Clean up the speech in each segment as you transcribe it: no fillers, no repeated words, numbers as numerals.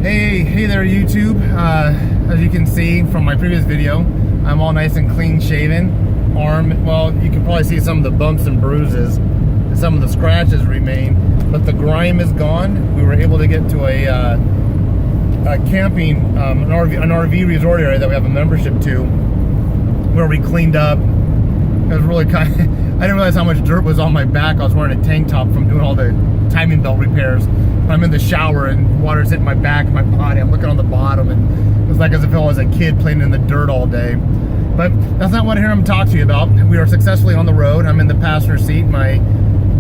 Hey there YouTube. As you can see from my previous video, I'm all nice and clean shaven. Well, you can probably see some of the bumps and bruises. Some of the scratches remain, but the grime is gone. We were able to get to a camping, an RV resort area that we have a membership to, where we cleaned up. It was really kind of, I didn't realize how much dirt was on my back. I was wearing a tank top from doing all the timing belt repairs. I'm in the shower and water's hitting my back, my body. I'm looking on the bottom, and it was like as if I was a kid playing in the dirt all day. But that's not what I'm here to talk to you about. We are successfully on the road. I'm in the passenger seat. My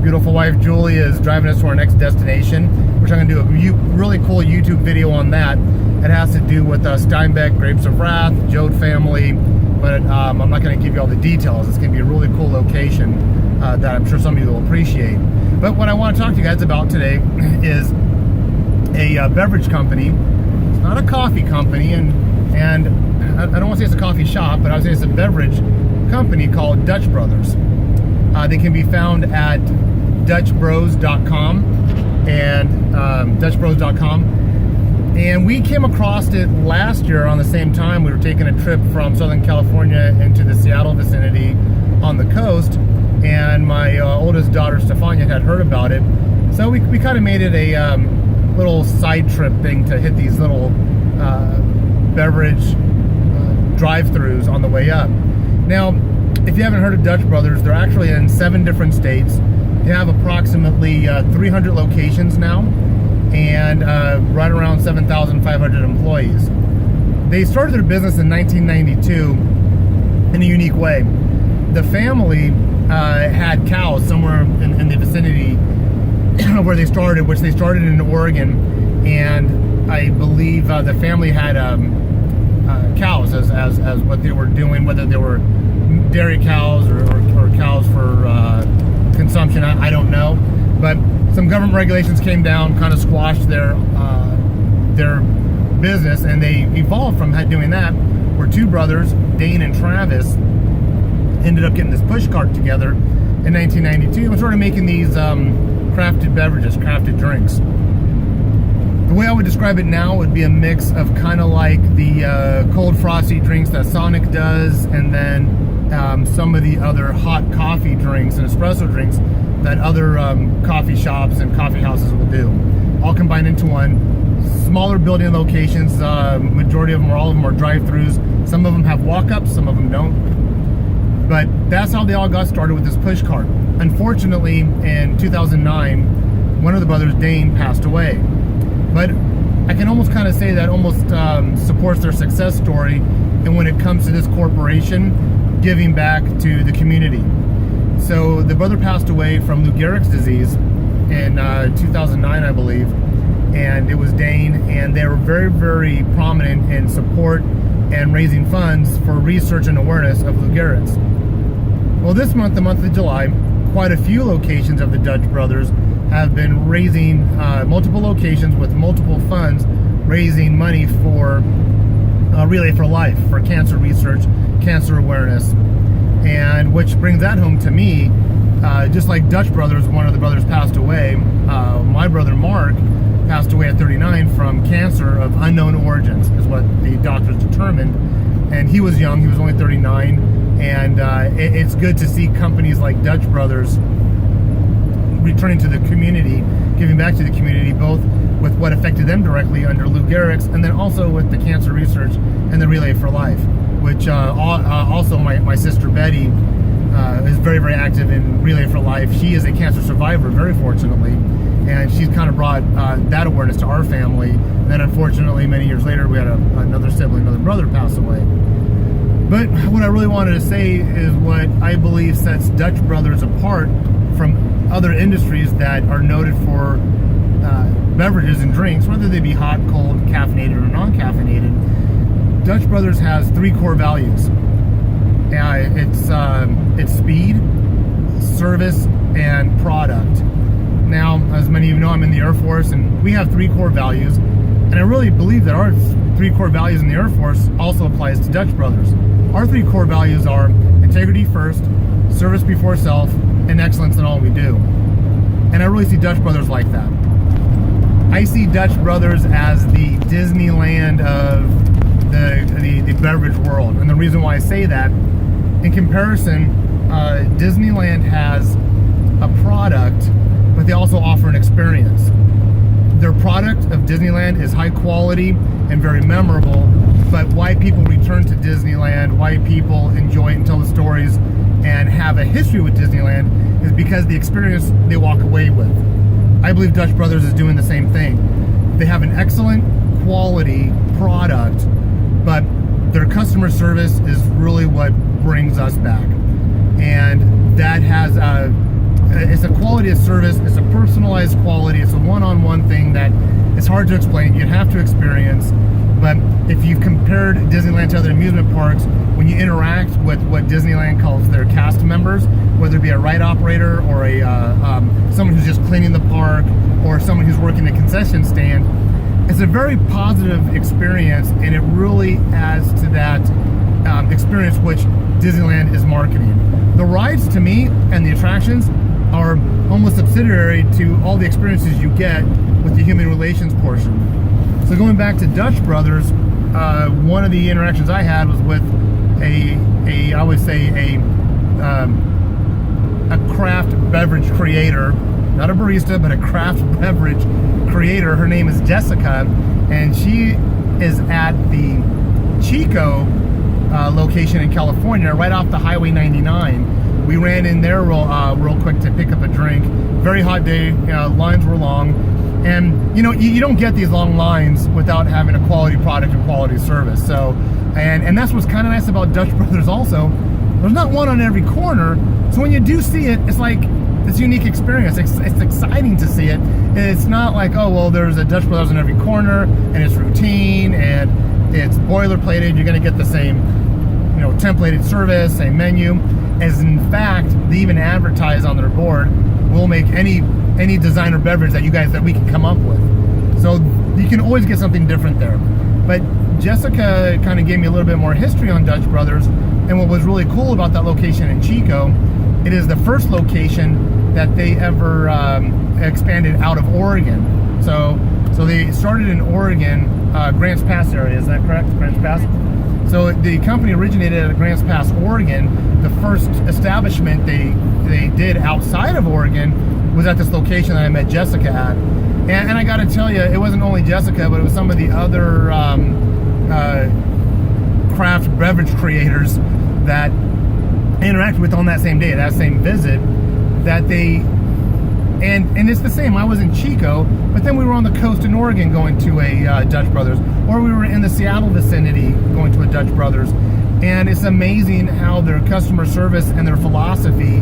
beautiful wife Julie is driving us to our next destination, which I'm going to do a really cool YouTube video on that. It has to do with Steinbeck, Grapes of Wrath, Jode family, but I'm not going to give you all the details. It's going to be a really cool location that I'm sure some of you will appreciate. But what I want to talk to you guys about today is a beverage company. It's not a coffee company, and I don't want to say it's a coffee shop, but I would say it's a beverage company called Dutch Brothers. They can be found at dutchbros.com and dutchbros.com. And we came across it last year on the same time. We were taking a trip from Southern California into the Seattle vicinity on the coast, and my oldest daughter Stefania had heard about it. So we kind of made it a little side trip thing to hit these little beverage drive-thrus on the way up. Now, if you haven't heard of Dutch Brothers, they're actually in 7 different states. They have approximately 300 locations now, and right around 7,500 employees. They started their business in 1992 in a unique way. The family had cows somewhere in the vicinity where they started, which they started in Oregon, and I believe the family had cows as what they were doing, whether they were dairy cows or cows for consumption, I don't know. But some government regulations came down, kind of squashed their business, and they evolved from doing that, where 2 brothers, Dane and Travis, ended up getting this push cart together in 1992 and started making these crafted beverages, crafted drinks. The way I would describe it now would be a mix of kind of like the cold frosty drinks that Sonic does, and then some of the other hot coffee drinks and espresso drinks that other coffee shops and coffee houses will do, all combined into one. Smaller building locations, majority of them, or all of them, are drive-thrus. Some of them have walk-ups, some of them don't. But that's how they all got started with this push cart. Unfortunately, in 2009, one of the brothers, Dane, passed away. But I can almost kind of say that almost supports their success story, and when it comes to this corporation giving back to the community. So the brother passed away from Lou Gehrig's disease in 2009, I believe, and it was Dane, and they were very, very prominent in support and raising funds for research and awareness of Lou Gehrig's. Well, this month, the month of July, quite a few locations of the Dutch Brothers have been raising, multiple locations with multiple funds, raising money for Relay for Life, for cancer research, cancer awareness. And which brings that home to me, just like Dutch Brothers, one of the brothers passed away. My brother Mark passed away at 39 from cancer of unknown origins, is what the doctors determined. And he was young, he was only 39. And it's good to see companies like Dutch Brothers returning to the community, giving back to the community, both with what affected them directly under Lou Gehrig's, and then also with the cancer research and the Relay for Life, which also my sister Betty is very, very active in Relay for Life. She is a cancer survivor, very fortunately, and she's kind of brought that awareness to our family. And then unfortunately, many years later, we had another sibling, another brother pass away. But what I really wanted to say is what I believe sets Dutch Brothers apart from other industries that are noted for beverages and drinks, whether they be hot, cold, caffeinated, or non-caffeinated. Dutch Brothers has 3 core values. It's speed, service, and product. Now, as many of you know, I'm in the Air Force, and we have 3 core values, and I really believe that our 3 core values in the Air Force also applies to Dutch Brothers. Our 3 core values are integrity first, service before self, and excellence in all we do. And I really see Dutch Brothers like that. I see Dutch Brothers as the Disneyland of the beverage world. And the reason why I say that, in comparison, Disneyland has a product, but they also offer an experience. Their product of Disneyland is high quality and very memorable, but why people return to Disneyland, why people enjoy it and tell the stories and have a history with Disneyland is because the experience they walk away with. I believe Dutch Brothers is doing the same thing. They have an excellent quality product, but their customer service is really what brings us back. And that has it's a quality of service, it's a personalized quality, it's a one-on-one thing that it's hard to explain, you have to experience. But if you've compared Disneyland to other amusement parks, when you interact with what Disneyland calls their cast members, whether it be a ride operator or a someone who's just cleaning the park or someone who's working the concession stand, it's a very positive experience, and it really adds to that experience which Disneyland is marketing. The rides, to me, and the attractions are almost subsidiary to all the experiences you get with the human relations portion. So going back to Dutch Brothers, one of the interactions I had was with a craft beverage creator, not a barista, but a craft beverage creator. Her name is Jessica, and she is at the Chico location in California, right off the Highway 99. We ran in there real quick to pick up a drink. Very hot day, lines were long. And you don't get these long lines without having a quality product and quality service. So, and that's what's kind of nice about Dutch Brothers also. There's not one on every corner. So when you do see it, it's like this unique experience. It's exciting to see it. It's not like, oh, well, there's a Dutch Brothers on every corner and it's routine and it's boilerplated. You're going to get the same, templated service, same menu. As in fact, they even advertise on their board, we'll make any designer beverage that we can come up with. So you can always get something different there. But Jessica kind of gave me a little bit more history on Dutch Brothers, and what was really cool about that location in Chico, it is the first location that they ever expanded out of Oregon. So they started in Oregon, Grants Pass area, is that correct? Grants Pass? So the company originated at Grants Pass, Oregon. The first establishment they did outside of Oregon was at this location that I met Jessica at. And I got to tell you, it wasn't only Jessica, but it was some of the other craft beverage creators that I interacted with on that same day, that same visit, that they, and it's the same. I was in Chico, but then we were on the coast in Oregon going to a Dutch Brothers, or we were in the Seattle vicinity going to a Dutch Brothers. And it's amazing how their customer service and their philosophy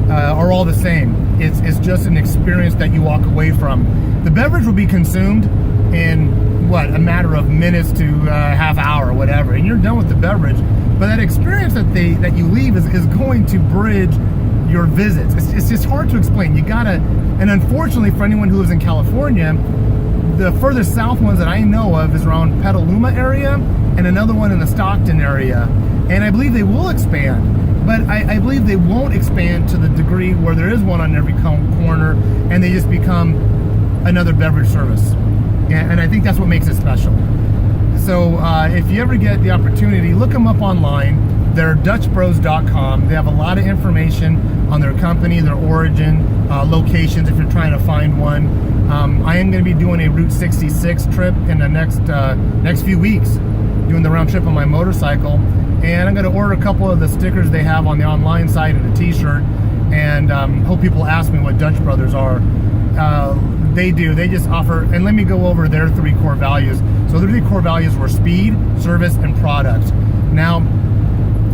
are all the same. It's just an experience that you walk away from. The beverage will be consumed in a matter of minutes to half hour, whatever, and you're done with the beverage. But that experience that you leave is going to bridge your visits. It's just hard to explain. You gotta, and unfortunately for anyone who lives in California, the furthest south ones that I know of is around Petaluma area and another one in the Stockton area. And I believe they will expand. But I believe they won't expand to the degree where there is one on every corner and they just become another beverage service. And I think that's what makes it special. So if you ever get the opportunity, look them up online. They're DutchBros.com. They have a lot of information on their company, their origin, locations if you're trying to find one. I am going to be doing a Route 66 trip in the next few weeks, doing the round trip on my motorcycle. And I'm going to order a couple of the stickers they have on the online site and a t-shirt, and hope people ask me what Dutch Brothers are. They do. They just offer, and let me go over their 3 core values. So their 3 core values were speed, service, and product. Now,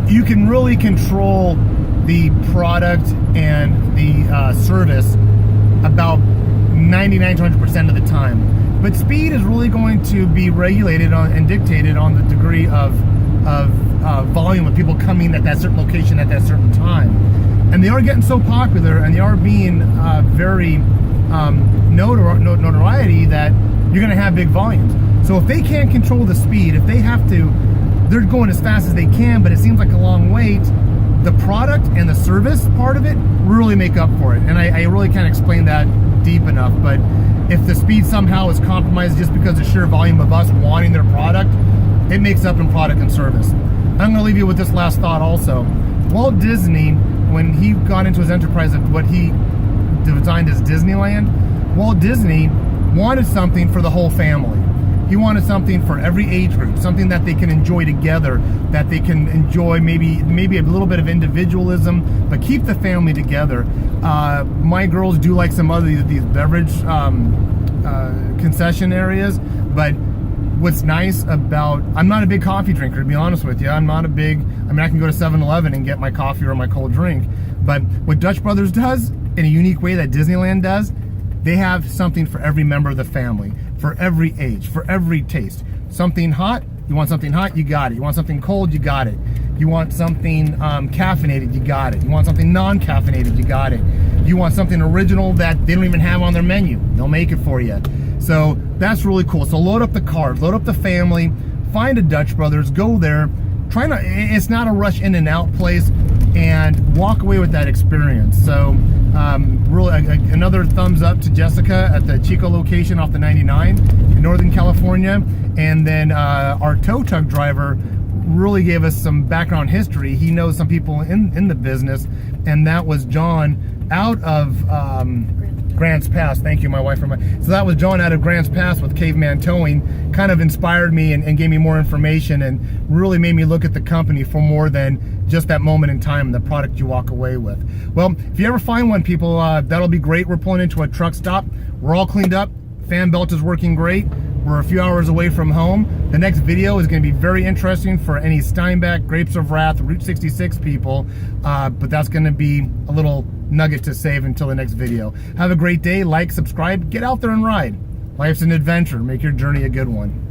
you can really control the product and the service about 99 to 100% of the time. But speed is really going to be regulated on and dictated on the degree of volume of people coming at that certain location at that certain time. And they are getting so popular, and they are being very notoriety that you're going to have big volumes. So if they can't control the speed, if they have to, they're going as fast as they can, but it seems like a long wait, the product and the service part of it really make up for it. And I really can't explain that deep enough, but if the speed somehow is compromised just because of the sheer volume of us wanting their product, it makes up in product and service. I'm going to leave you with this last thought also. Walt Disney, when he got into his enterprise of what he designed as Disneyland, Walt Disney wanted something for the whole family. He wanted something for every age group, something that they can enjoy together, that they can enjoy maybe a little bit of individualism, but keep the family together. My girls do like some other these beverage concession areas, but what's nice about, I'm not a big coffee drinker, to be honest with you. I'm not a big, I mean, I can go to 7-Eleven and get my coffee or my cold drink, but what Dutch Brothers does in a unique way that Disneyland does, they have something for every member of the family, for every age, for every taste. Something hot, you want something hot, you got it. You want something cold, you got it. You want something caffeinated, you got it. You want something non-caffeinated, you got it. You want something original that they don't even have on their menu, they'll make it for you. So that's really cool. So load up the cart, load up the family, find a Dutch Brothers, go there. Try not, it's not a rush in and out place, and walk away with that experience. So really another thumbs up to Jessica at the Chico location off the 99 in Northern California. And then our tow truck driver really gave us some background history. He knows some people in the business, and that was John out of Grants Pass. Thank you, my wife. So that was John out of Grants Pass with Caveman Towing. Kind of inspired me and gave me more information, and really made me look at the company for more than just that moment in time, the product you walk away with. Well, if you ever find one, people, that'll be great. We're pulling into a truck stop. We're all cleaned up. Fan belt is working great. We're a few hours away from home. The next video is going to be very interesting for any Steinbeck, Grapes of Wrath, Route 66 people, but that's going to be a little nugget to save until the next video. Have a great day. Like, subscribe, get out there and ride. Life's an adventure. Make your journey a good one.